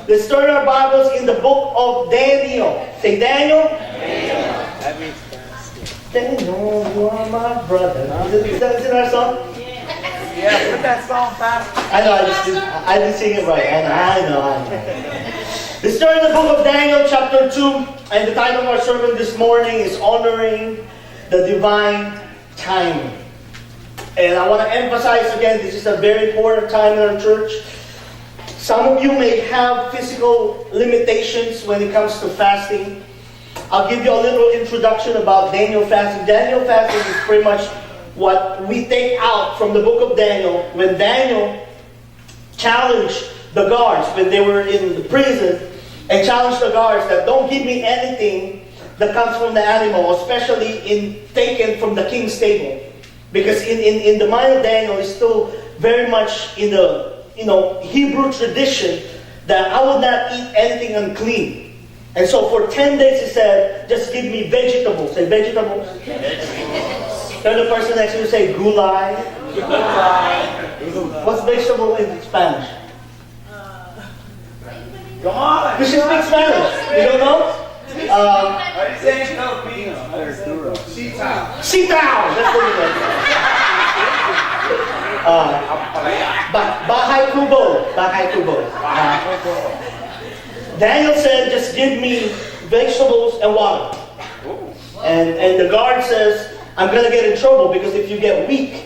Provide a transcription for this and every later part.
Let's turn our Bibles in the book of Daniel. Say Daniel. Daniel, you are my brother. Is that our song? Yeah, put that song back. I know, I didn't sing it right. I know. Let's start in the book of Daniel, chapter 2. And the title of our sermon this morning is Honoring the Divine Timing. And I want to emphasize again, this is a very important time in our church. Some of you may have physical limitations when it comes to fasting. I'll give you a little introduction about Daniel fasting. Daniel fasting is pretty much what we take out from the book of Daniel. When Daniel challenged the guards when they were in the prison, and challenged the guards that don't give me anything that comes from the animal, especially taken from the king's table. Because in the mind of Daniel, it's still very much in the Hebrew tradition that I would not eat anything unclean. And so for 10 days he said, just give me vegetables. Say vegetables. Tell the person next to you, say gulay. What's vegetable in Spanish? Come on. You should speak Spanish. You don't know? I say Filipino. Sitaw. Sitaw! That's what it is. Bahay kubo. Daniel said, just give me vegetables and water. And the guard says, I'm going to get in trouble because if you get weak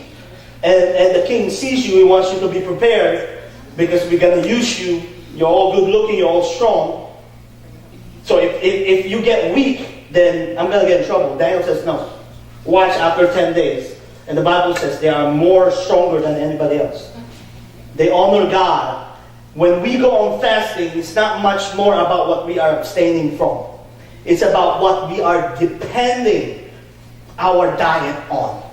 and the king sees you, he wants you to be prepared because we're going to use you. You're all good looking, you're all strong. So if you get weak, then I'm going to get in trouble. Daniel says, no. Watch after 10 days. And the Bible says they are more stronger than anybody else. They honor God. When we go on fasting, it's not much more about what we are abstaining from. It's about what we are depending our diet on.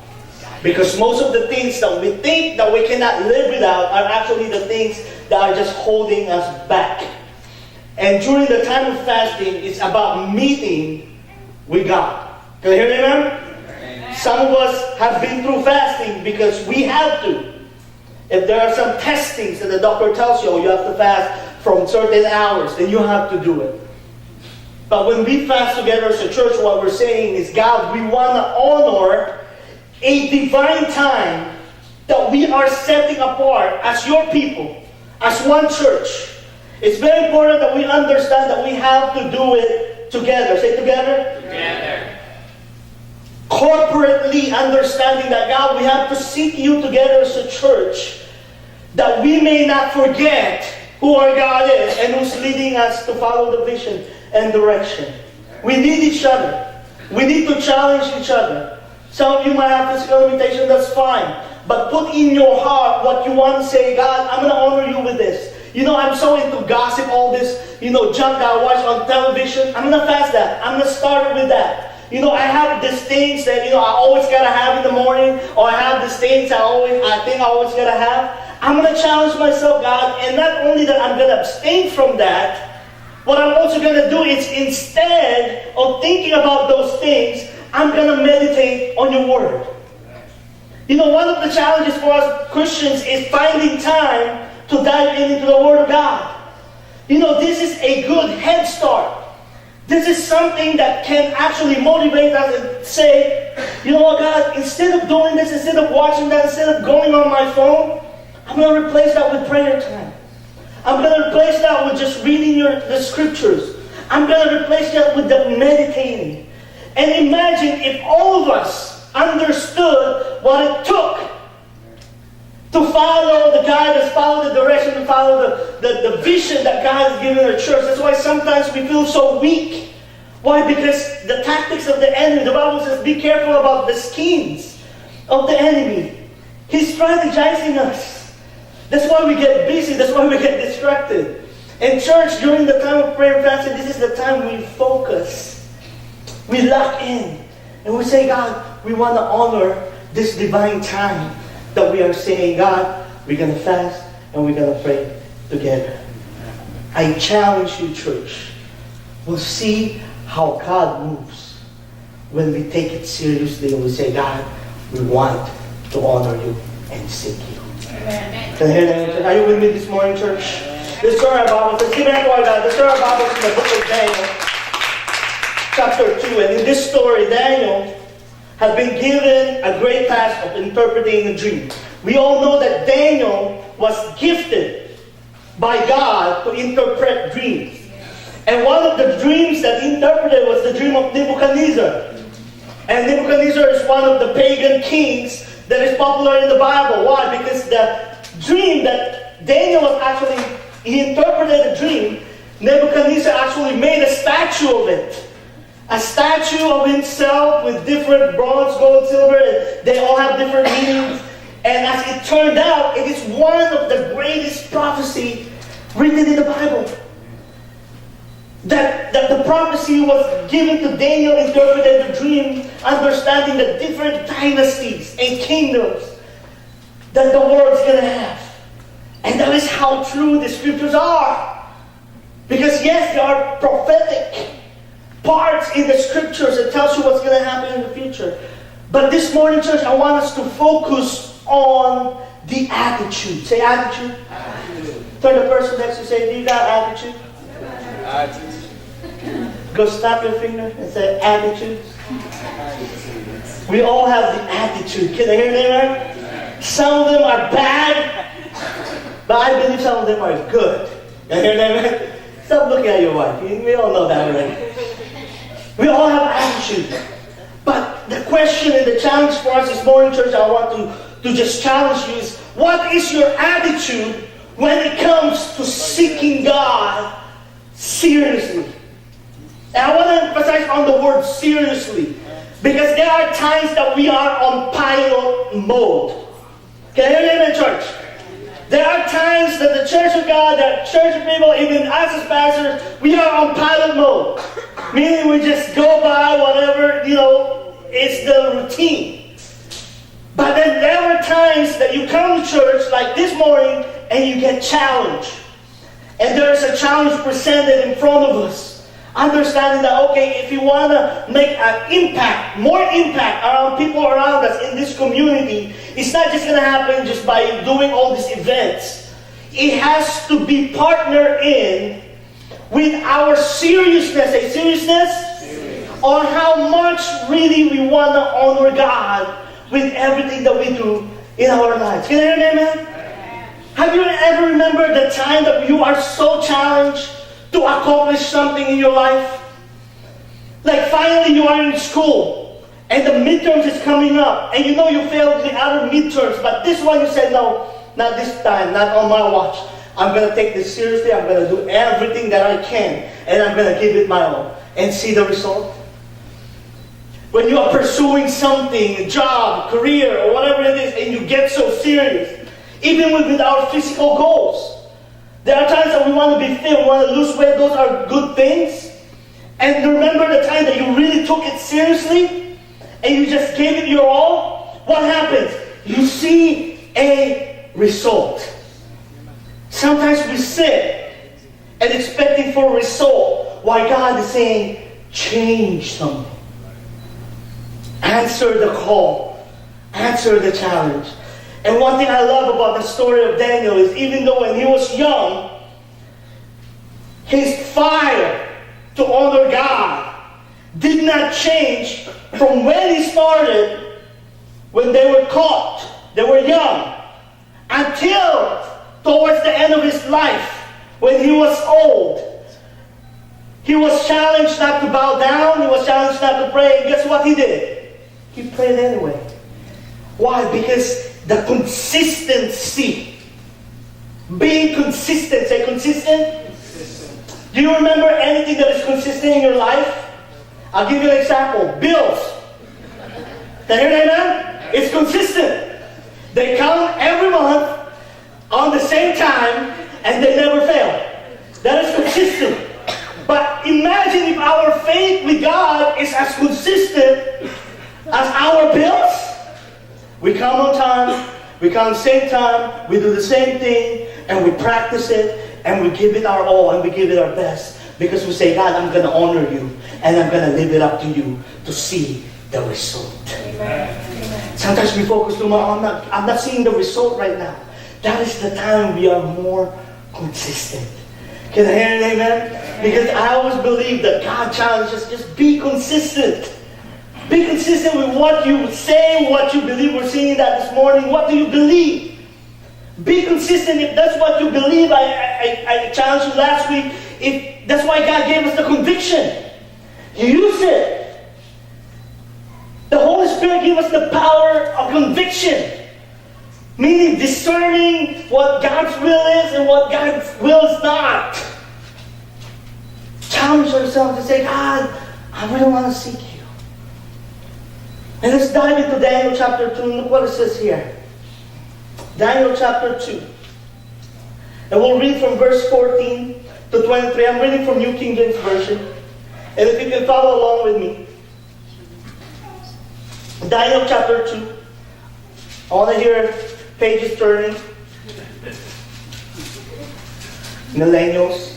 Because most of the things that we think that we cannot live without are actually the things that are just holding us back. And during the time of fasting, it's about meeting with God. Can you hear me, man? Some of us have been through fasting because we have to. If there are some testings that the doctor tells you, oh, you have to fast from certain hours, then you have to do it. But when we fast together as a church, what we're saying is, God, we want to honor a divine time that we are setting apart as your people, as one church. It's very important that we understand that we have to do it together. Say together. Together. Corporately understanding that, God, we have to seek you together as a church, that we may not forget who our God is and who's leading us to follow the vision and direction. We need each other. We need to challenge each other. Some of you might have physical limitation, that's fine. But put in your heart what you want to say, God, I'm going to honor you with this. I'm so into gossip, all this, junk that I watch on television. I'm going to fast that. I'm going to start with that. I have these things that, I always got to have in the morning, or I have these things I think I always got to have. I'm going to challenge myself, God, and not only that I'm going to abstain from that, what I'm also going to do is, instead of thinking about those things, I'm going to meditate on your word. One of the challenges for us Christians is finding time to dive into the word of God. This is a good head start. This is something that can actually motivate us and say, you know what, God, instead of doing this, instead of watching that, instead of going on my phone, I'm going to replace that with prayer time. I'm going to replace that with just reading the scriptures. I'm going to replace that with the meditating. And imagine if all of us understood what it took to follow the guidance, follow the direction, to follow the vision that God has given our church. That's why sometimes we feel so weak. Why? Because the tactics of the enemy, the Bible says, be careful about the schemes of the enemy. He's strategizing us. That's why we get busy. That's why we get distracted. And church, during the time of prayer and fasting, this is the time we focus. We lock in. And we say, God, we want to honor this divine time that we are saying, God, we're going to fast and we're going to pray together. I challenge you, church. We'll see how God moves when we take it seriously and we say, God, we want to honor you and seek you. Amen. Can I hear that? Are you with me this morning, church? Let's turn our Bibles. Let's give it to our God. Let's turn our Bibles in the book of Daniel, chapter 2. And in this story, Daniel has been given a great task of interpreting a dream. We all know that Daniel was gifted by God to interpret dreams. And one of the dreams that he interpreted was the dream of Nebuchadnezzar. And Nebuchadnezzar is one of the pagan kings that is popular in the Bible. Why? Because the dream that Daniel was actually, he interpreted the dream. Nebuchadnezzar actually made a statue of it. A statue of himself with different bronze, gold, silver. And they all have different meanings. And as it turned out, it is one of the greatest prophecy written in the Bible. That the prophecy was given to Daniel, interpreted the dream, understanding the different dynasties and kingdoms that the world's going to have. And that is how true the scriptures are. Because yes, there are prophetic parts in the scriptures that tells you what's going to happen in the future. But this morning, church, I want us to focus on the attitude. Say attitude. Attitude. Turn the person next to you, say, do you got attitude? Attitude. Go snap your finger and say attitude. We all have the attitude. Can I hear that? Right? Some of them are bad, but I believe some of them are good. Can I hear that? Right? Stop looking at your wife. We all know that already. We all have attitude. But the question and the challenge for us this morning, church, I want to just challenge you is, what is your attitude when it comes to seeking God seriously? And I want to emphasize on the word seriously, because there are times that we are on pilot mode. Can I hear that in church? There are times that the church of God, the church of people, even us as pastors, we are on pilot mode. Meaning we just go by whatever, it's the routine. But then there are times that you come to church like this morning and you get challenged. And there is a challenge presented in front of us. Understanding that, okay, if you want to make an impact, more impact around people around us in this community, it's not just going to happen just by doing all these events. It has to be partnered in with our seriousness, a seriousness, on how much really we want to honor God with everything that we do in our lives. Can I hear that, amen? Have you ever remembered the time that you are so challenged to accomplish something in your life? Like finally you are in school and the midterms is coming up and you know you failed the other midterms, but this one you said, no, not this time, not on my watch. I'm going to take this seriously. I'm going to do everything that I can and I'm going to give it my all and see the result. When you are pursuing something, a job, career, or whatever it is, and you get so serious, even with our physical goals. There are times that we want to be fit, we want to lose weight. Those are good things. And remember the time that you really took it seriously and you just gave it your all? What happens? You see a result. Sometimes we sit and expecting for a result while God is saying, change something. Answer the call. Answer the challenge. And one thing I love about the story of Daniel is even though when he was young, his fire to honor God did not change from when he started, when they were caught, they were young, until towards the end of his life, when he was old. He was challenged not to bow down, he was challenged not to pray, and guess what he did? He prayed anyway. Why? Because the consistency. Being consistent. Say consistent. Do you remember anything that is consistent in your life? I'll give you an example. Bills. Can you hear that, man? It's consistent. They come every month on the same time and they never fail. That is consistent. But imagine if our faith with God is as consistent as our bills. We come on time, we come same time, we do the same thing, and we practice it, and we give it our all, and we give it our best. Because we say, God, I'm going to honor you, and I'm going to live it up to you to see the result. Amen. Sometimes we focus too much on I'm not seeing the result right now. That is the time we are more consistent. Can I hear an amen? Because I always believe that God challenges us, just be consistent. Be consistent with what you say, what you believe. We're seeing that this morning. What do you believe? Be consistent. If that's what you believe, I challenged you last week. If that's why God gave us the conviction. Use it. The Holy Spirit gave us the power of conviction. Meaning discerning what God's will is and what God's will is not. Challenge ourselves to say, God, I really want to seek you. And let's dive into Daniel chapter 2. Look what it says here. Daniel chapter 2. And we'll read from verse 14 to 23. I'm reading from New King James Version. And if you can follow along with me. Daniel chapter 2. I want to hear pages turning. Millennials.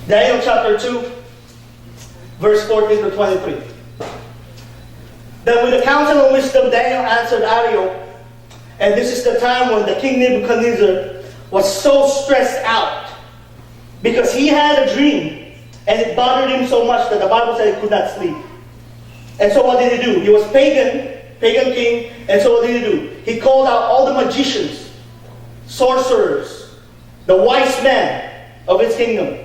Daniel chapter 2, verse 14 to 23. Then with the counsel of wisdom, Daniel answered Arioch. And this is the time when the king Nebuchadnezzar was so stressed out because he had a dream and it bothered him so much that the Bible said he could not sleep. And so what did he do? He was pagan king, and so what did he do? He called out all the magicians, sorcerers, the wise men of his kingdom,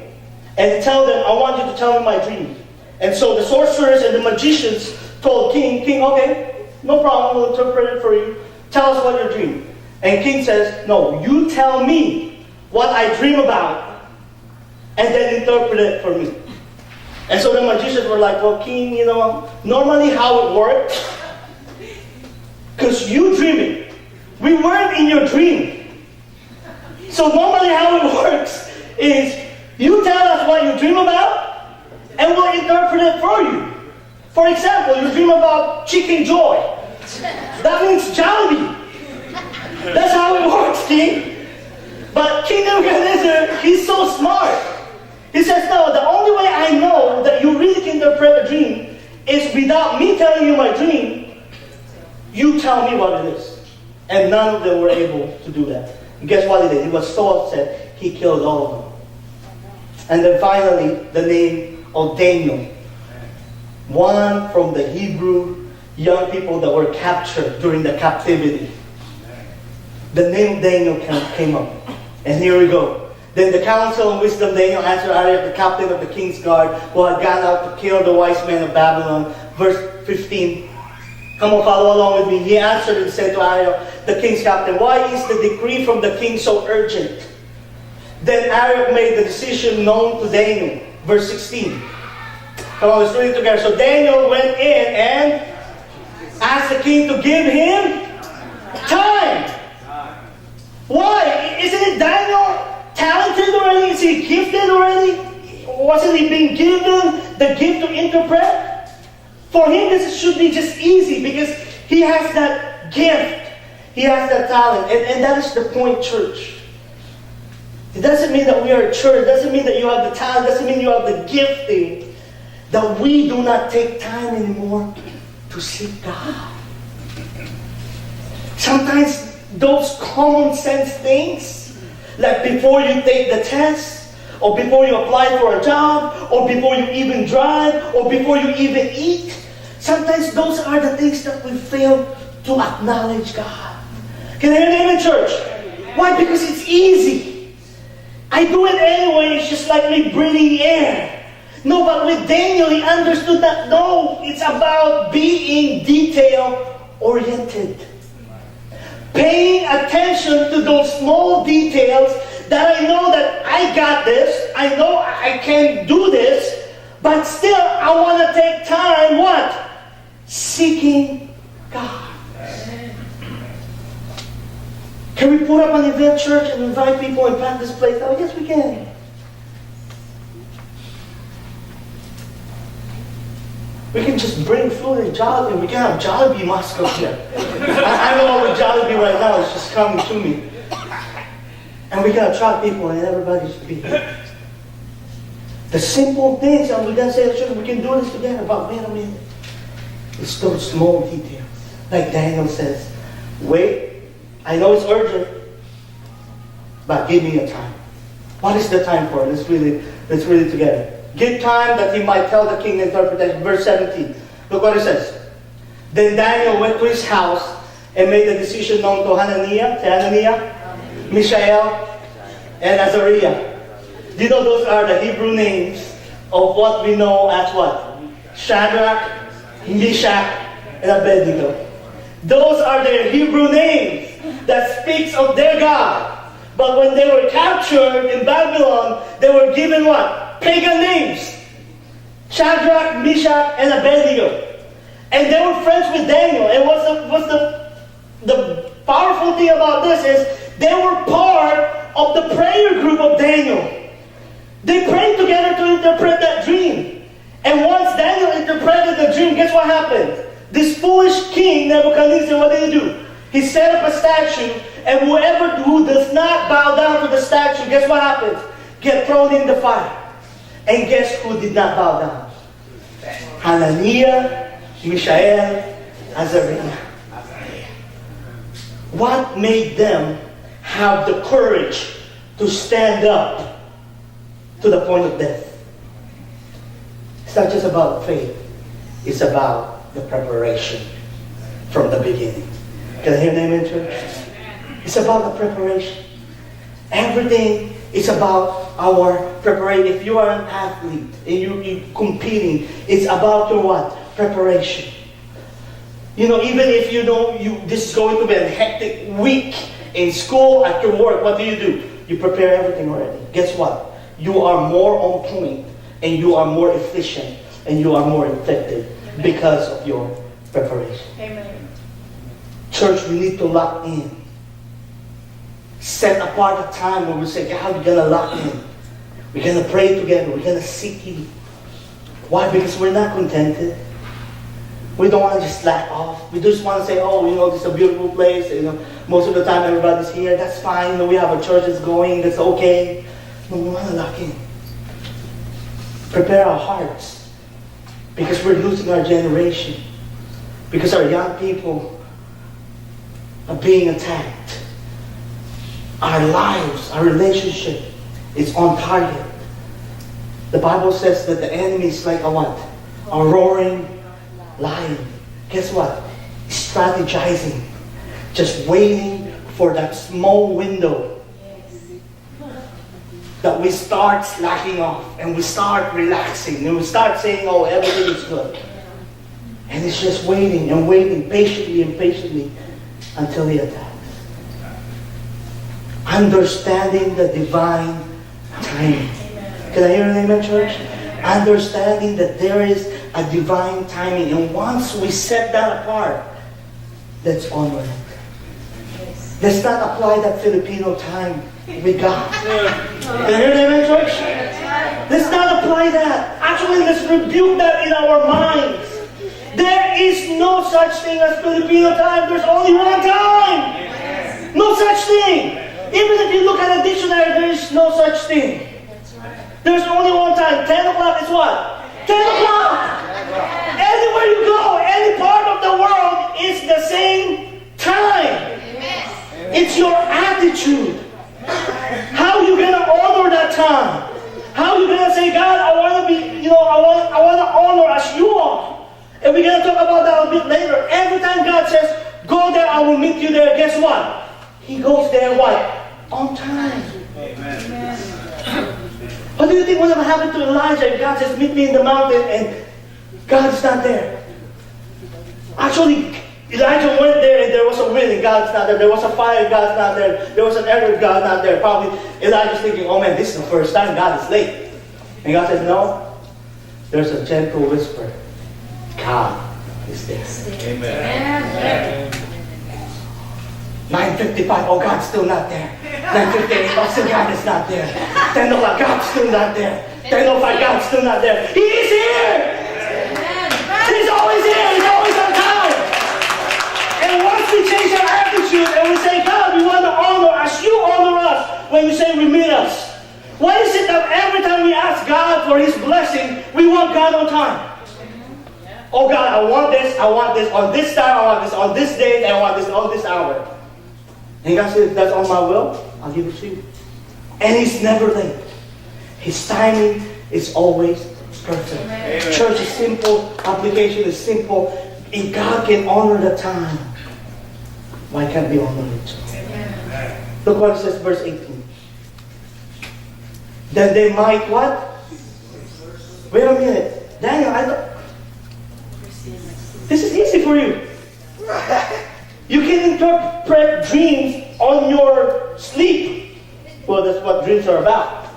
and tell them, I want you to tell me my dream. And so the sorcerers and the magicians told King, okay, no problem, we'll interpret it for you. Tell us what your dream. And King says, no, you tell me what I dream about, and then interpret it for me. And so the magicians were like, well, King, normally how it works, because you dreaming, we weren't in your dream. So normally how it works is you tell us what you dream about, and we'll interpret it for you. For example, you dream about chicken joy. That means Jollibee. That's how it works, King. But King Nebuchadnezzar, he's so smart. He says, no, the only way I know that you really can interpret a dream is without me telling you my dream, you tell me what it is. And none of them were able to do that. And guess what he did? He was so upset, he killed all of them. And then finally, the name of Daniel. One from the Hebrew young people that were captured during the captivity. The name of Daniel came up. And here we go. Then the counsel and wisdom Daniel answered Arioch, the captain of the king's guard, who had gone out to kill the wise men of Babylon. Verse 15. Come on, follow along with me. He answered and said to Arioch, the king's captain, why is the decree from the king so urgent? Then Arioch made the decision known to Daniel. Verse 16. Come on, let's read it together. So Daniel went in and asked the king to give him time. Why? Isn't it Daniel talented already? Is he gifted already? Wasn't he being given the gift to interpret? For him, this should be just easy because he has that gift. He has that talent. And that is the point, church. It doesn't mean that we are a church. It doesn't mean that you have the talent. It doesn't mean you have the gifting. That we do not take time anymore to seek God. Sometimes those common sense things, like before you take the test, or before you apply for a job, or before you even drive, or before you even eat, sometimes those are the things that we fail to acknowledge God. Can I hear an amen, church? Why? Because it's easy. I do it anyway. It's just like me breathing air. No, but with Daniel, he understood that no, it's about being detail-oriented. Paying attention to those small details that I know that I got this, I know I can do this, but still I want to take time, what? Seeking God. Can we put up an event, church, and invite people and plant this place? Oh, yes, we can. We can just bring food and Jollibee. We can have Jollibee mosque up here. I don't know what Jollibee right now. It's just coming to me. And we can attract people and everybody should be here. The simple things, and we're going to say, church, we can do this together. But wait a minute. It's those small details. Like Daniel says, Wait, I know it's urgent, but give me a time. What is the time for? Let's read it together. Give time that he might tell the king the interpretation. Verse 17. Look what it says. Then Daniel went to his house and made the decision known to Hananiah, Mishael, and Azariah. Do you know those are the Hebrew names of what we know as what? Shadrach, Meshach, and Abednego. Those are their Hebrew names that speaks of their God. But when they were captured in Babylon, they were given what? Pagan names. Shadrach, Meshach, and Abednego. And they were friends with Daniel. And what's the powerful thing about this is they were part of the prayer group of Daniel. They prayed together to interpret that dream. And once Daniel interpreted the dream, guess what happened? This foolish king, Nebuchadnezzar, what did he do? He set up a statue, and whoever who does not bow down to the statue, guess what happens? Get thrown in the fire. And guess who did not bow down? Hananiah, Mishael, Azariah. What made them have the courage to stand up to the point of death? It's not just about faith. It's about the preparation from the beginning. Can I hear an amen, church? It's about the preparation. Everything is about our preparation. If you are an athlete and you're competing, it's about your what? Preparation. You know, even if you know this is going to be a hectic week in school, at your work, what do? You prepare everything already. Guess what? You are more on point, and you are more efficient, and you are more effective because of your preparation. Amen. Church, we need to lock in. Set apart a time when we say, God, we're going to lock in. We're going to pray together. We're going to seek you. Why? Because we're not contented. We don't want to just slack off. We just want to say, oh, you know, this is a beautiful place. You know, most of the time everybody's here. That's fine. You know, we have a church that's going. That's okay. No, we want to lock in. Prepare our hearts. Because we're losing our generation. Because our young people are being attacked. Our lives, our relationship is on target. The Bible says that the enemy is like a what? A roaring lion. Guess what? Strategizing. Just waiting for that small window that we start slacking off and we start relaxing and we start saying, oh, everything is good. And it's just waiting and waiting patiently and patiently until he attacks. Understanding the divine timing. Can I hear an amen, church? Understanding that there is a divine timing. And once we set that apart, let's honor it. Let's not apply that Filipino time we got. Can I hear an amen, church? Let's not apply that. Actually, let's rebuke that in our minds. There is no such thing as Filipino time. There's only one time. No such thing. Even if you look at a dictionary, there is no such thing. There's only one time. 10 o'clock is what? 10 o'clock. Anywhere you go, any part of the world, is the same time. It's your attitude. How are you going to honor that time? How are you going to say, God, I want to be, you know, I want to honor as you are. And we're going to talk about that a bit later. Every time God says, go there, I will meet you there. Guess what? He goes there what? On time. Amen. What do you think would have happened to Elijah if God says, meet me in the mountain and God's not there? Actually, Elijah went there and there was a wind and God's not there. There was a fire, God's not there. There was an earthquake, God's not there. Probably Elijah's thinking, oh man, this is the first time God is late. And God says, no. There's a gentle whisper. God is there. Amen. 9:55, oh, God's still not there. 9:58, oh, still God is not there. 10 o'clock, God's still not there. 10:05, God's still not there. He is here! He's always here, he's always on time. And once we change our attitude and we say, God, we want to honor as you honor us when you say we meet us. Why is it that every time we ask God for his blessing, we want God on time? Oh God, I want this on this time, I want this on this day, and I want this on this hour. And God said, if that's on my will, I'll give it to you. And He's never late. His timing is always perfect. Amen. Church is simple, application is simple. If God can honor the time, why can't we honor it? Amen. Look what it says, verse 18. Then they might what? Wait a minute. Daniel, this is easy for you. You can interpret dreams on your sleep. Well, that's what dreams are about.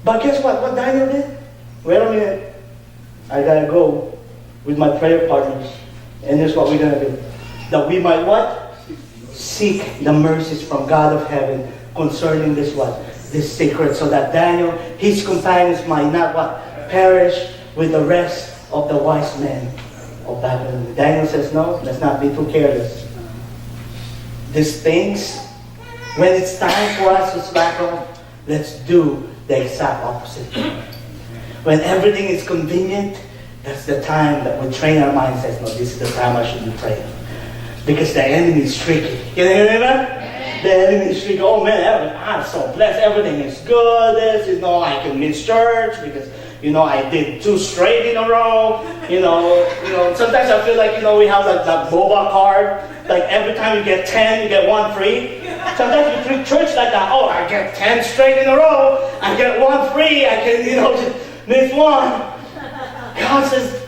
But guess what? What Daniel did? Wait a minute. I gotta go with my prayer partners. And here's what we're gonna do. That we might what? Seek the mercies from God of heaven concerning this what? This secret. So that Daniel, his companions might not what? Perish with the rest of the wise men of Babylon. Daniel says, no, let's not be too careless. These things, when it's time for us to slack off, let's do the exact opposite. When everything is convenient, that's the time that we train our minds. Says, no, this is the time I should be praying. Because the enemy is tricky. Can you hear that? The enemy is tricky. Oh man, I'm so blessed. Everything is good. I can miss church because I did 2 straight in a row. Sometimes I feel like, we have that boba card. Like every time you get 10, you get 1 free. Sometimes you treat church like that. Oh, I get 10 straight in a row. I get 1 free. I can, just miss 1. God says,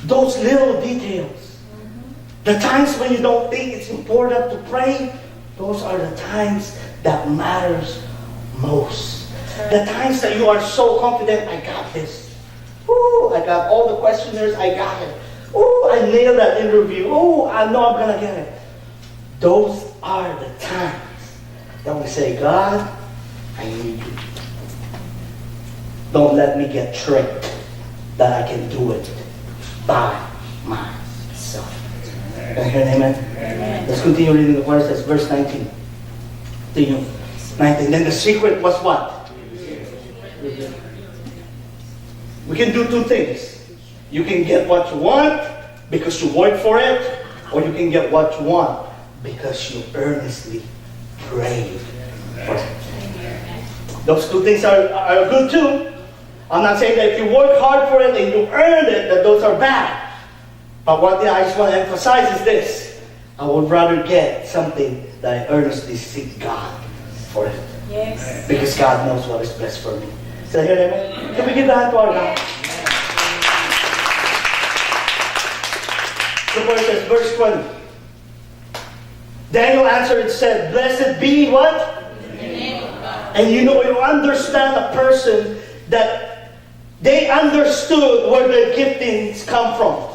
those little details. The times when you don't think it's important to pray, those are the times that matters most. The times that you are so confident, I got this. Ooh, I got all the questionnaires, I got it. Ooh, I nailed that interview. Ooh, I know I'm going to get it. Those are the times that we say, God, I need you. Don't let me get tricked that I can do it by myself. Can I hear an amen? Amen? Let's continue reading the verse. Verse 19. 19. Then the secret was what? We can do 2 things. You can get what you want because you work for it, or you can get what you want because you earnestly prayed for it. Those 2 things are good too. I'm not saying that if you work hard for it and you earned it, that those are bad. But what I just want to emphasize is this. I would rather get something that I earnestly seek God for it. Yes. Because God knows what is best for me. So here, amen? Can we give a hand to our God? Look what it says, verse 20. Daniel answered and said, blessed be what? The name of God. And you understand a person that they understood where their giftings come from.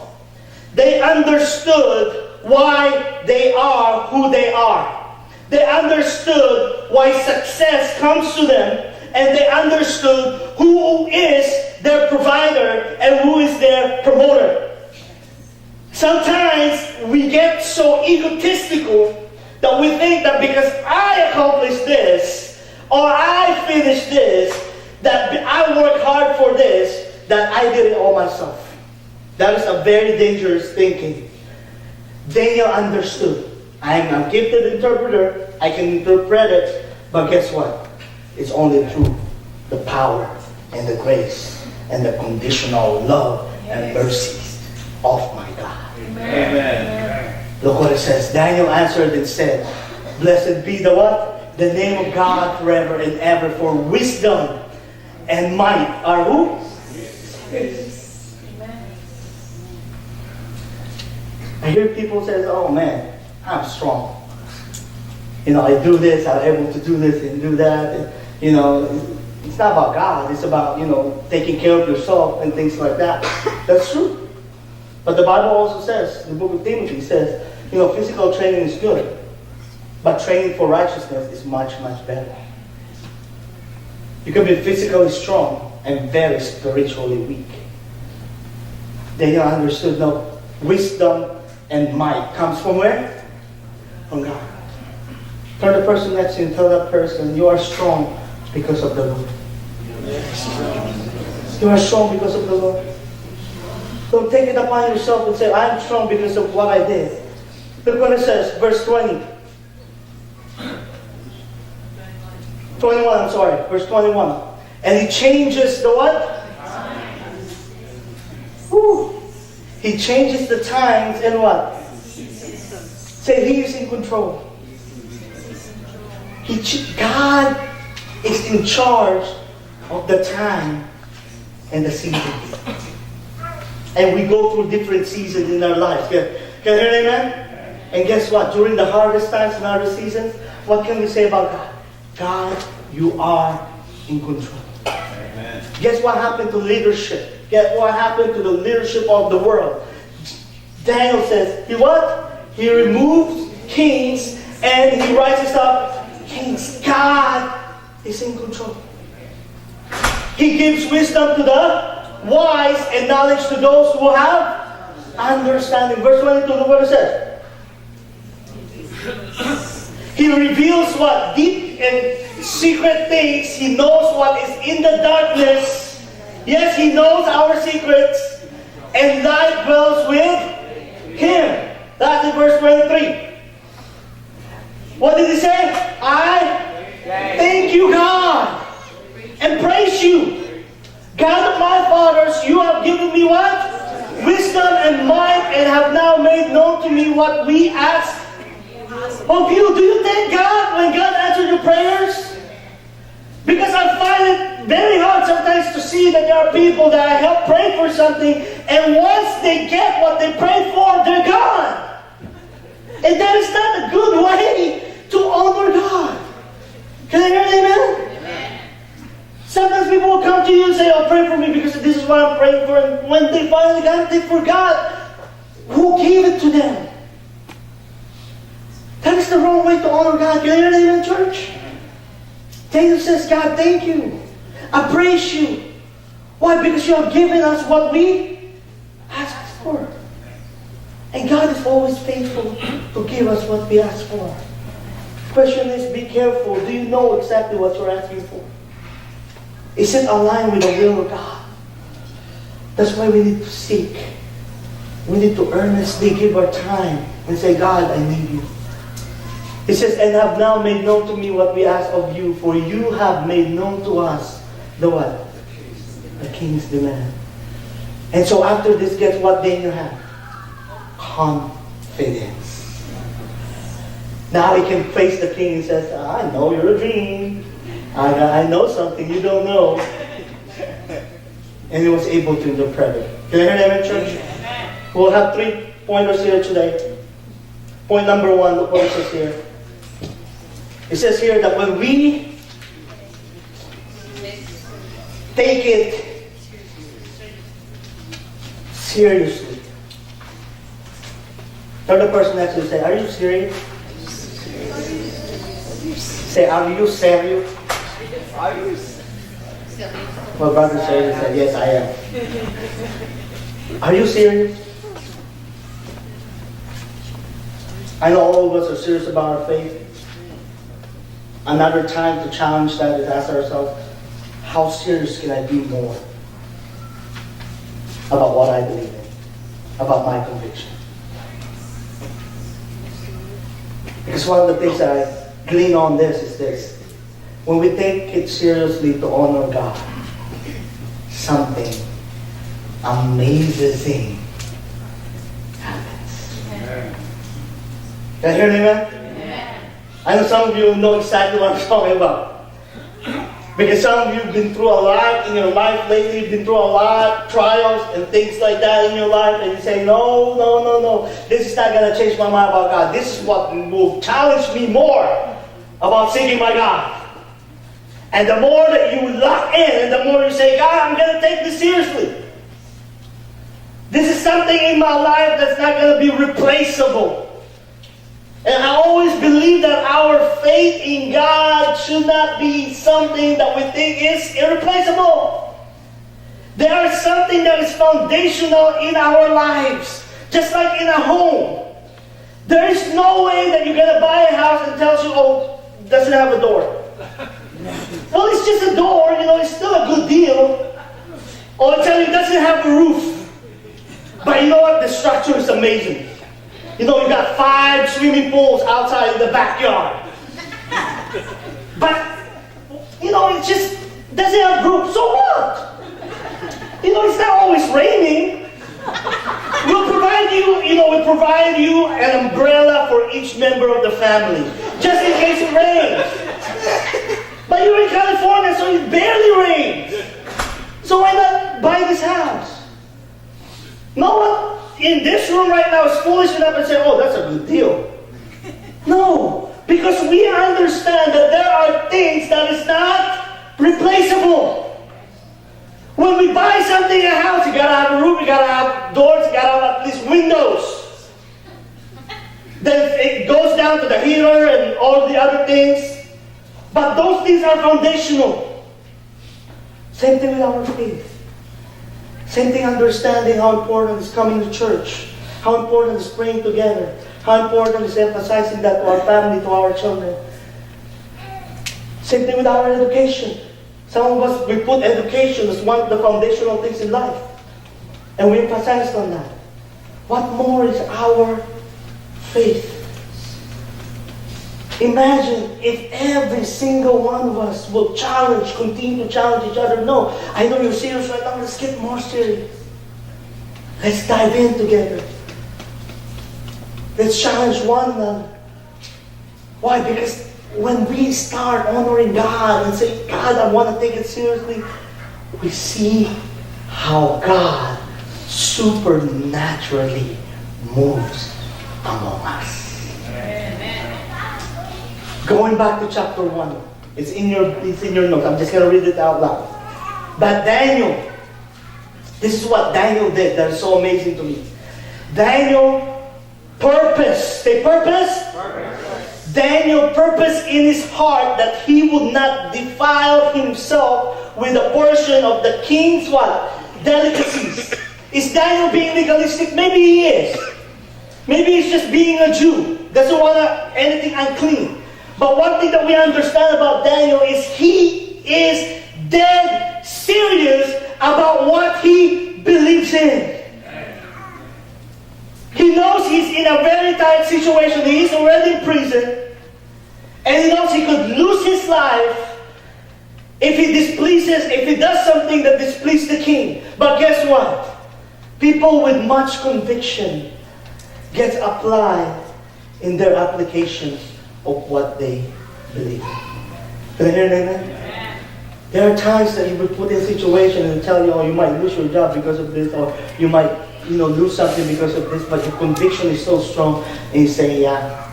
They understood why they are who they are. They understood why success comes to them. And they understood who is their provider and who is their promoter. Sometimes we get so egotistical that we think that because I accomplished this or I finished this, that I worked hard for this, that I did it all myself. That is a very dangerous thinking. Daniel understood. I'm a gifted interpreter. I can interpret it. But guess what? It's only through the power and the grace and the conditional love and mercies of my God. Amen. Look what it says. Daniel answered and said, blessed be the what? The name of God forever and ever, for wisdom and might are who? I hear people say, oh man, I'm strong. I do this, I'm able to do this and do that. And, it's not about God. It's about, taking care of yourself and things like that. That's true. But the Bible also says, the book of Timothy says, physical training is good. But training for righteousness is much, much better. You can be physically strong and very spiritually weak. They understood no wisdom and might comes from where? From God. Turn the person next to you and tell that person, you are strong because of the Lord. You are strong because of the Lord. Don't take it upon yourself and say, I'm strong because of what I did. Look what it says, verse 20. 21, I'm sorry, verse 21. And He changes the what? Whew. He changes the times and what? Say, He is in control. God is in charge of the time and the season. And we go through different seasons in our lives. Can you hear me, amen? And guess what? During the harvest times and harvest seasons, what can we say about God? God, you are in control. Amen. Guess what happened to leadership? Guess what happened to the leadership of the world? Daniel says, He what? He removes kings and He rises up kings. God is in control. He gives wisdom to the wise and knowledge to those who have understanding. Verse 22, look what it says. He reveals what? Deep and secret things. He knows what is in the darkness. Yes, He knows our secrets. And light dwells with Him. That's in verse 23. What did He say? I thank you, God, and praise you. God of my fathers, you have given me what? Wisdom and might, and have now made known to me what we ask of you. Do you thank God when God answered your prayers? Because I find it very hard sometimes to see that there are people that I help pray for something, and once they get what they prayed for, they're gone. And that is not a good way to honor God. Can I hear an amen? Sometimes people will come to you and say, oh, pray for me because this is what I'm praying for. And when they finally got it, they forgot who gave it to them. That is the wrong way to honor God. Can you hear that in church? David says, God, thank you. I praise you. Why? Because you have given us what we asked for. And God is always faithful to give us what we ask for. The question is, be careful. Do you know exactly what you're asking for? Is it aligned with the will of God? That's why we need to seek. We need to earnestly give our time and say, God, I need you. It says, and have now made known to me what we ask of you, for you have made known to us the what? The king's demand. And so after this, guess what Daniel had? Confidence. Now he can face the king and says, I know you're a dream. I know something you don't know. And he was able to interpret it. Can I hear that in church? We'll have 3 pointers here today. Point number 1, look what it says here. It says here that when we take it seriously. Tell the person next to you, say, are you serious? Say, are you serious? Are you serious? My brother said, yes, I am. Are you serious? I know all of us are serious about our faith. Another time to challenge that is ask ourselves, how serious can I be more about what I believe in, about my conviction? Because one of the things that I glean on this is this. When we take it seriously to honor God, something amazing happens. Can I hear an amen? I know some of you know exactly what I'm talking about. Because some of you have been through a lot in your life lately. You've been through a lot of trials and things like that in your life. And you say, no. This is not going to change my mind about God. This is what will challenge me more about seeking my God. And the more that you lock in, and the more you say, God, I'm going to take this seriously. This is something in my life that's not going to be replaceable. And I always believe that our faith in God should not be something that we think is irreplaceable. There is something that is foundational in our lives. Just like in a home. There is no way that you're going to buy a house and tells you, oh, it doesn't have a door. Well, it's just a door, it's still a good deal. Or tell you it doesn't have a roof. But you know what? The structure is amazing. You know, you got 5 swimming pools outside in the backyard. But, you know, it just doesn't have roof. So what? You know, it's not always raining. We'll provide you an umbrella for each member of the family, just in case it rains. But you're in California, so it barely rains. So why not buy this house? No one in this room right now is foolish enough to say, oh, that's a good deal. No, because we understand that there are things that is not replaceable. When we buy something in a house, you gotta have a roof, you gotta have doors, you gotta have at least windows. Then it goes down to the heater and all the other things. But those things are foundational. Same thing with our faith. Same thing understanding how important is coming to church. How important is praying together. How important is emphasizing that to our family, to our children. Same thing with our education. Some of us, we put education as one of the foundational things in life. And we emphasize on that. What more is our faith? Imagine if every single one of us will continue to challenge each other. No, I know you're serious right now. Let's get more serious. Let's dive in together. Let's challenge one another. Why? Because when we start honoring God and say, God, I want to take it seriously, we see how God supernaturally moves among us. Going back to chapter 1. It's in your notes. I'm just going to read it out loud. But Daniel, this is what Daniel did that is so amazing to me. Daniel purposed. Say purpose. Daniel purposed in his heart that he would not defile himself with a portion of the king's what? Delicacies. Is Daniel being legalistic? Maybe he is. Maybe he's just being a Jew. Doesn't want anything unclean. But one thing that we understand about Daniel is he is dead serious about what he believes in. He knows he's in a very tight situation. He's already in prison. And he knows he could lose his life if he does something that displeases the king. But guess what? People with much conviction get applied in their applications of what they believe. Can I hear an amen? There are times that you will put in a situation and tell you, oh, you might lose your job because of this, or you might, lose something because of this, but your conviction is so strong, and you say, yeah,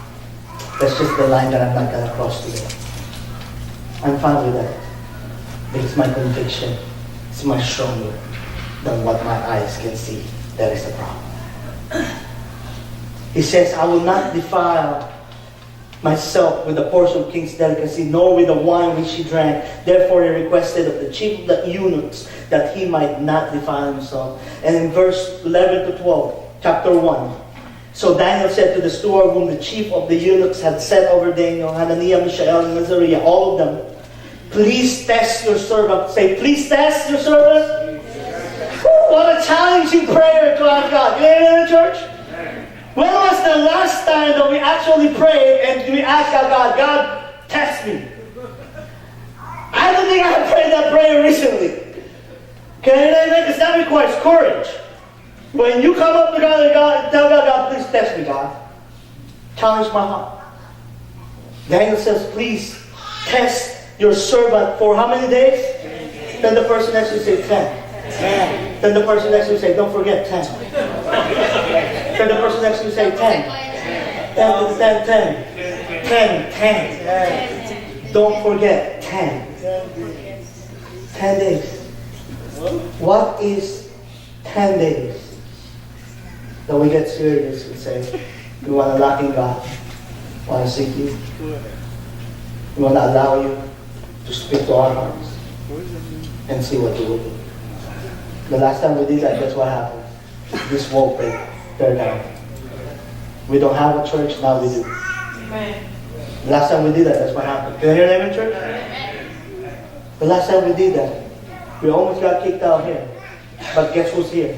that's just the line that I'm not going to cross today. I'm fine with that. Because my conviction is much stronger than what my eyes can see. That is the problem. He says, I will not defile myself with the portion of king's delicacy, nor with the wine which he drank. Therefore he requested of the chief of the eunuchs that he might not defile himself. And in verse 11 to 12, chapter 1. So Daniel said to the steward whom the chief of the eunuchs had set over Daniel, Hananiah, Mishael, and Azariah, all of them, please test your servant. Say, please test your servant. What a challenging prayer to our God. You hear it in the church? When was the last time that we actually prayed and we asked our God, test me? I don't think I have prayed that prayer recently. Can I hear that? Because that requires courage. When you come up to God and tell God, please test me, God. Challenge my heart. Daniel says, please test your servant for how many days? 10. Then the person next to you say 10. 10. Then the person next to you say, don't forget 10. Then the person next to you say 10. 10. 10. Don't forget 10. 10 days. What is 10 days? That we get serious and say, we want to lock in God. We want to seek you. We want to allow you to speak to our hearts and see what you will do. The last time we did that, guess what happened? This wall break, tear down. We don't have a church, now we do. Amen. The last time we did that, that's what happened. Can I hear that in church? Amen. The last time we did that, we almost got kicked out here. But guess who's here?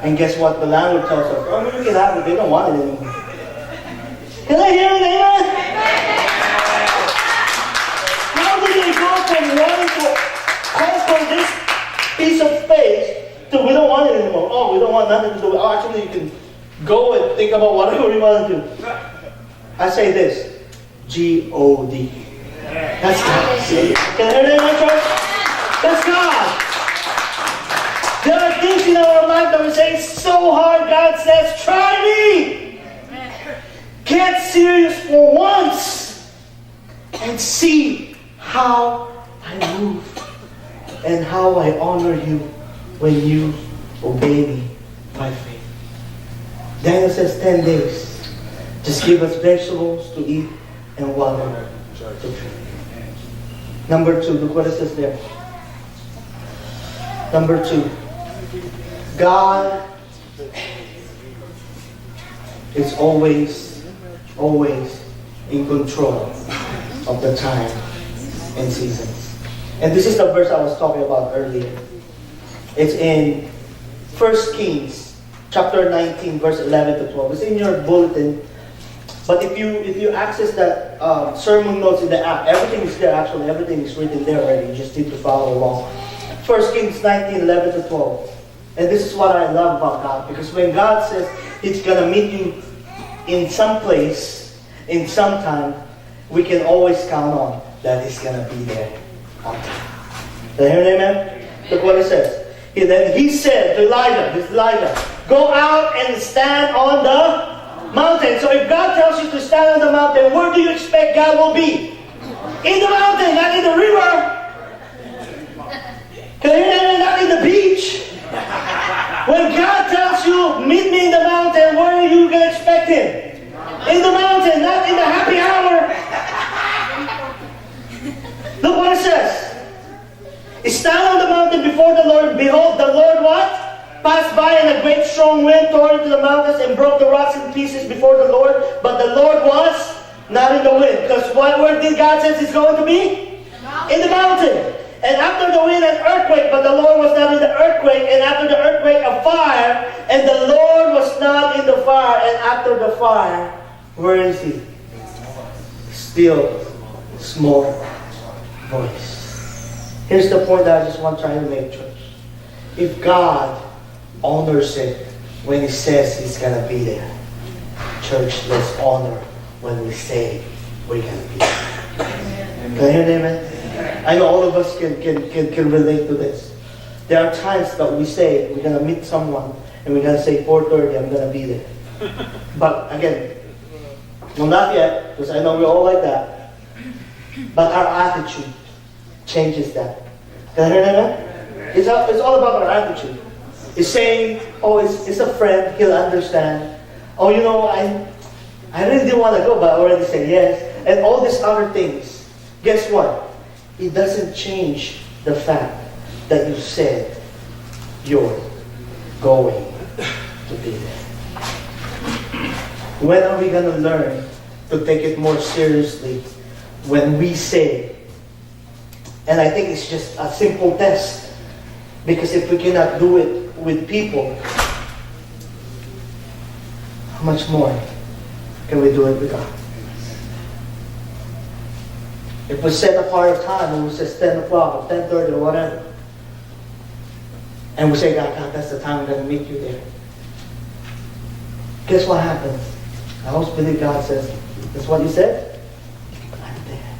And guess what? The landlord tells us, oh, you can have it. They don't want it anymore. Can I hear it? Amen? How do they go from wanting to conquer this piece of space to we don't want it anymore? Oh, we don't want nothing to do with it. Oh, actually, you can go and think about whatever you want to do. I say this, G-O-D. That's God. Can I hear that, my church? That's God. There are things in our life that we say, it's so hard. God says, try me. Get serious for once and see how I move and how I honor you when you obey me by faith. Daniel says 10 days. Just give us vegetables to eat and water to drink. Number 2, look what it says there. Number 2, God is always in control of the time and seasons. And this is the verse I was talking about earlier. It's in 1 Kings chapter 19, verse 11 to 12. It's in your bulletin. But if you access that sermon notes in the app, everything is there actually. Everything is written there already. You just need to follow along. 1 Kings 19, 11 to 12. And this is what I love about God. Because when God says He's going to meet you in some place, in some time, we can always count on that He's going to be there on time. Did you hear it, amen? Look what it says. Then he said to Elijah, go out and stand on the mountain. So if God tells you to stand on the mountain, where do you expect God will be? In the mountain, not in the river. Not in the beach. When God tells you, meet me in the mountain, where are you going to expect Him? In the mountain, not in the happy hour. Look what it says. Stand on the mountain before the Lord. Behold, the Lord what? Passed by, and a great strong wind tore into the mountains and broke the rocks in pieces before the Lord. But the Lord was not in the wind. Because where did God say He's going to be? In the mountain. And after the wind, an earthquake, but the Lord was not in the earthquake. And after the earthquake, a fire, and the Lord was not in the fire. And after the fire, where is He? Still, small voice. Here's the point that I just want to try to make, church. If God honors it when He says He's going to be there, church, let's honor when we say we're going to be there. Can you hear that, amen? I know all of us can relate to this. There are times that we say we're going to meet someone and we're going to say 4:30, I'm going to be there. But again, no, not yet, because I know we're all like that. But our attitude changes that. Can you hear that? It's all about our attitude. It's saying, oh, it's a friend, he'll understand. Oh, you know, I really didn't want to go, but I already said yes. And all these other things. Guess what? It doesn't change the fact that you said you're going to be there. When are we going to learn to take it more seriously when we say, and I think it's just a simple test, because if we cannot do it with people, how much more can we do it with God? If we set apart a time and we say 10 o'clock or 10:30 or whatever, and we say, God, that's the time I'm going to meet you there. Guess what happens? I always believe God says, that's what He said? I'm there.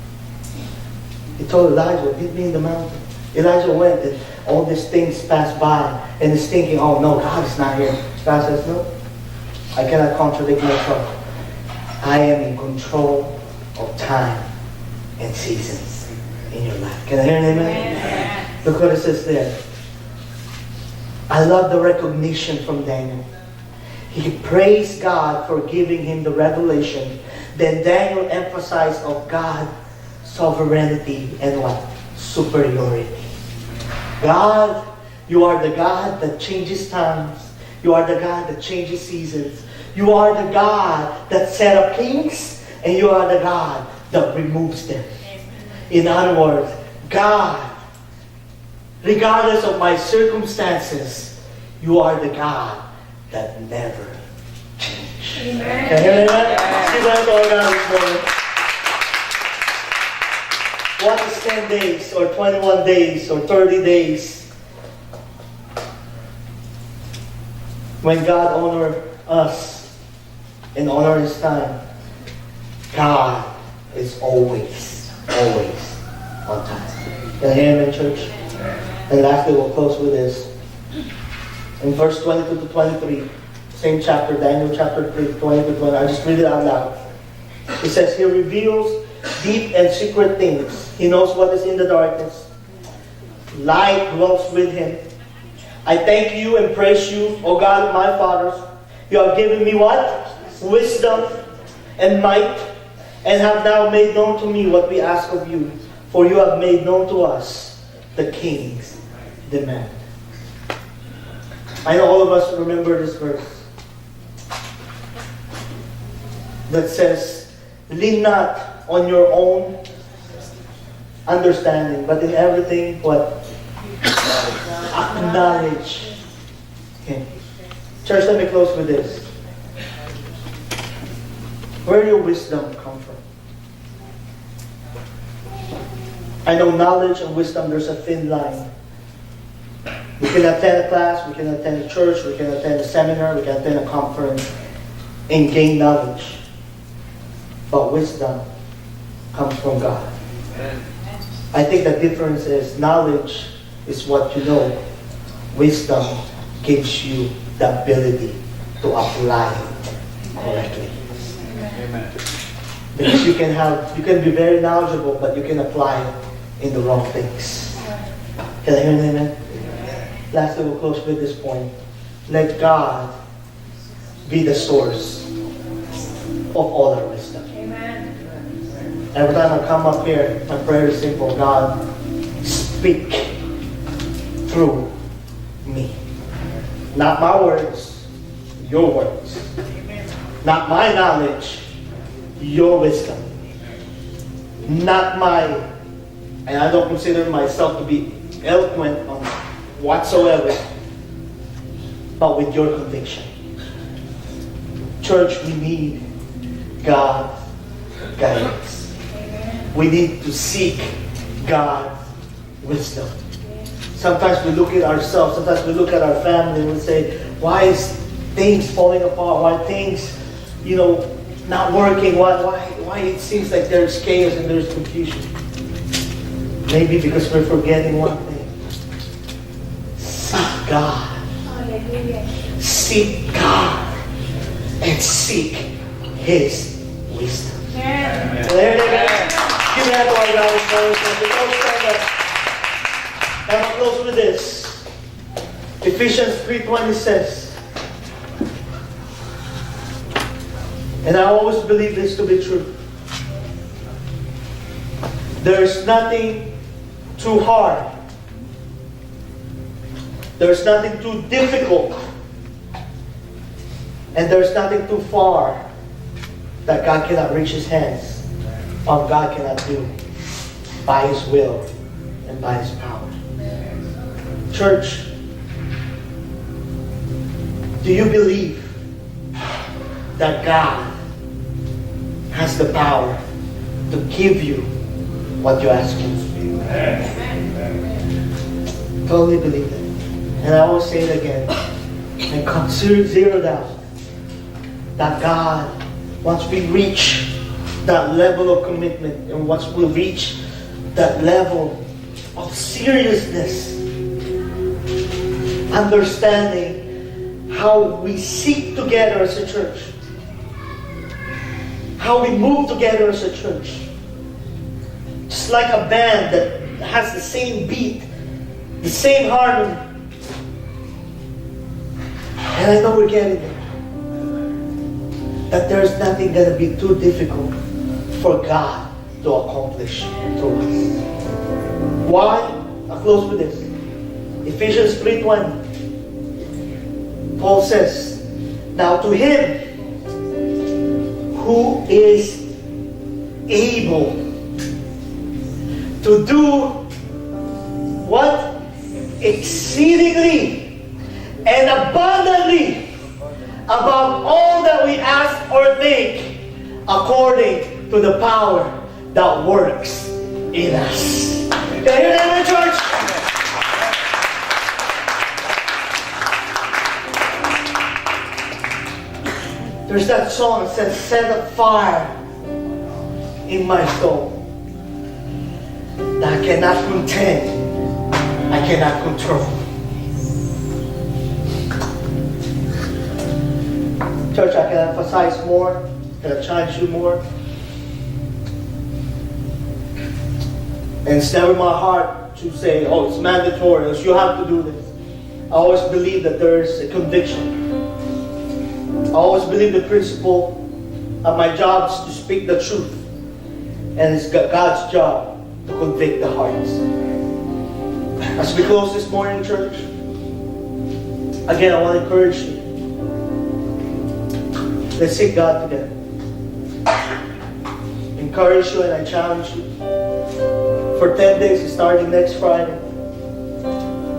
He told Elijah, meet me in the mountain. Elijah went and all these things passed by and he's thinking, oh no, God is not here. God says, no, I cannot contradict myself. I am in control of time and seasons in your life. Can I hear an amen? Amen. Look what it says there. I love the recognition from Daniel. He praised God for giving him the revelation. Then Daniel emphasized of God's sovereignty and what? Superiority. God, you are the God that changes times. You are the God that changes seasons. You are the God that set up kings, and you are the God that removes them. In other words, God, regardless of my circumstances, you are the God that never change. Amen. Can you hear that? See that, Lord God, this morning? What is 10 days, or 21 days, or 30 days? When God honors us and honors His time, God is always on time. Can you hear me, church? And lastly, we'll close with this. In verse 22 to 23, same chapter, Daniel chapter 3, 20 to 20. I just read it out loud. It says, He reveals deep and secret things. He knows what is in the darkness. Light dwells with Him. I thank you and praise you, O God of my fathers. You have given me what? Wisdom and might, and have now made known to me what we ask of you. For you have made known to us the King's demand. I know all of us remember this verse that says, lean not on your own understanding, but in everything, what? Acknowledge Him. Church, let me close with this. Where your wisdom come from? I know knowledge and wisdom, there's a thin line. We can attend a class, we can attend a church, we can attend a seminar, we can attend a conference and gain knowledge. But wisdom comes from God. I think the difference is knowledge is what you know. Wisdom gives you the ability to apply it correctly. Amen. Because you can be very knowledgeable, but you can apply it in the wrong things. Can I hear an amen? Lastly, we'll close with this point. Let God be the source of all our wisdom. Amen. Every time I come up here, my prayer is simple. God, speak through me. Not my words, your words. Not my knowledge, your wisdom. Not my, and I don't consider myself to be eloquent on whatsoever, but with your conviction. Church, we need God's guidance. We need to seek God's wisdom. Sometimes we look at ourselves, sometimes we look at our family and we say, why is things falling apart? Why things, not working? Why it seems like there's chaos and there's confusion? Maybe because we're forgetting one thing. Seek God. Seek God. And seek His wisdom. Amen. There it is. Give that to our God this morning. And I'll close with this. Ephesians 3:20 says, and I always believe this to be true, there is nothing too hard. There's nothing too difficult. And there's nothing too far that God cannot reach His hands, or God cannot do by His will and by His power. Church, do you believe that God has the power to give you what you ask Him? Totally believe it. And I will say it again. And consider zero doubt that God, once we reach that level of commitment, and once we reach that level of seriousness, understanding how we seek together as a church, how we move together as a church, just like a band that has the same beat, the same harmony. And I know we're getting it. That there's nothing going to be too difficult for God to accomplish through us. Why? I'll close with this. Ephesians 3:20. Paul says, now to Him who is able to do what? Exceedingly and abundantly above all that we ask or think, according to the power that works in us. Can you hear that, church? There's that song that says, set a fire in my soul that I cannot contain, I cannot control. Church, I can emphasize more, can I challenge you more? And it's never my heart to say, oh, it's mandatory, you have to do this. I always believe that there is a conviction. I always believe the principle of my job is to speak the truth. And it's God's job to convict the hearts. As we close this morning, church, again, I want to encourage you. Let's seek God together. Encourage you and I challenge you. For 10 days, starting next Friday.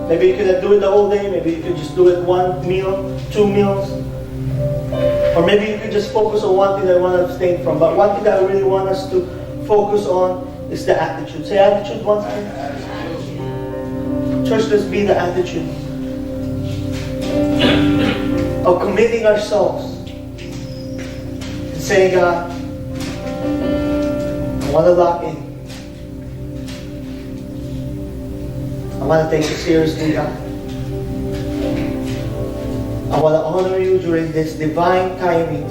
Maybe you cannot do it the whole day. Maybe you can just do it 1 meal, 2 meals. Or maybe you can just focus on one thing that I want to abstain from. But one thing that I really want us to focus on is the attitude. Say attitude once again. Church, let's be the attitude of committing ourselves and saying, God, I want to lock in. I want to take it seriously, God. I want to honor you during this divine timing.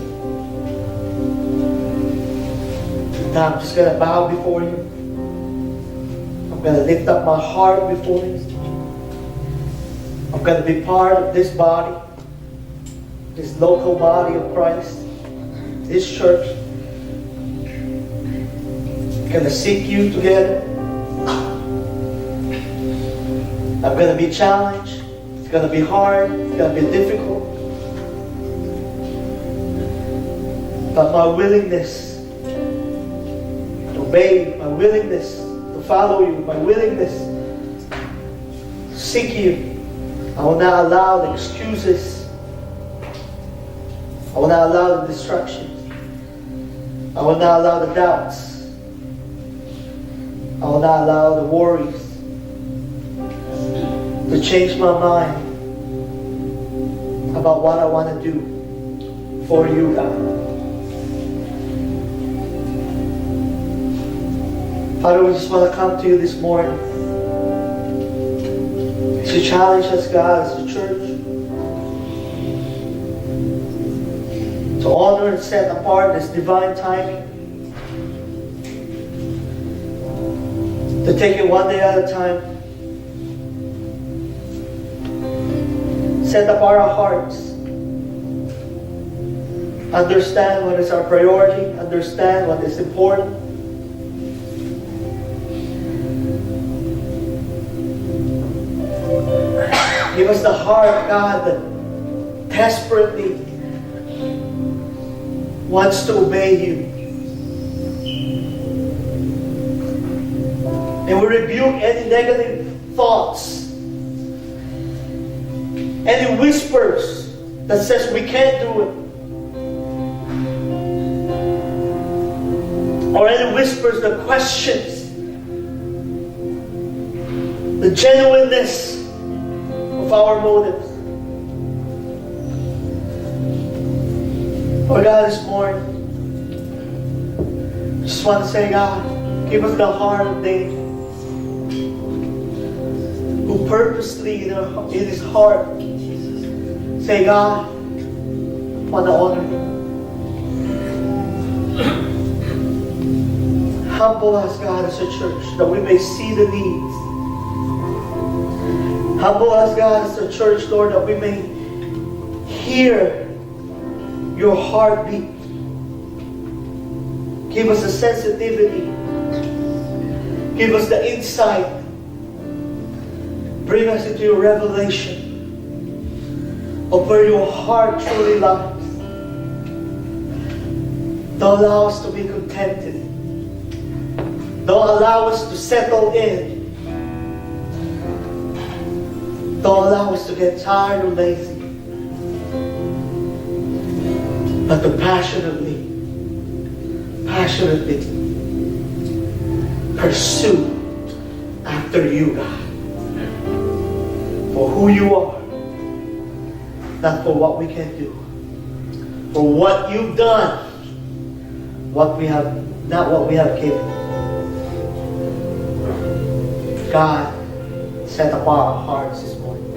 And I'm just going to bow before you. I'm going to lift up my heart before you. I'm going to be part of this body, this local body of Christ, this church. I'm going to seek you together. I'm going to be challenged. It's going to be hard. It's going to be difficult. But my willingness to obey, my willingness to follow you, my willingness to seek you, I will not allow the excuses. I will not allow the distractions. I will not allow the doubts. I will not allow the worries to change my mind about what I want to do for you, God. Father, we just want to come to you this morning to challenge us, God, as a church, to honor and set apart this divine timing, to take it one day at a time. Set apart our hearts. Understand what is our priority. Understand what is important. Give us the heart, God, that desperately wants to obey you. And we rebuke any negative thoughts, any whispers that says we can't do it, or any whispers that questions the genuineness of our motives. Lord God, this morning, I just want to say, God, give us the heart of David, who purposely in his heart say, God, I want to honor you. Humble us, God, as a church, that we may see the needs. Humble us, God, as a church, Lord, that we may hear your heartbeat. Give us the sensitivity. Give us the insight. Bring us into your revelation of where your heart truly lies. Don't allow us to be contented. Don't allow us to settle in. Don't allow us to get tired or lazy. but to passionately pursue after you, God. For who you are, not for what we can do. For what you've done, what we have, not what we have given. God, set apart our hearts this morning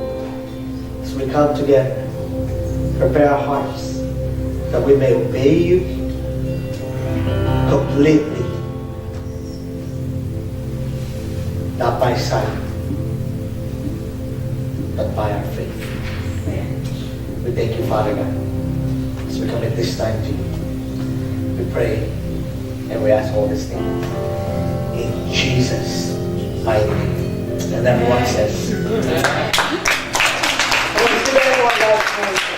as we come together. Prepare our hearts that we may obey you completely, not by sight, but by our faith. We thank you, Father God, as we commit this time to you. We pray and we ask all these things in Jesus' mighty name. And everyone says, I want to see everyone last time.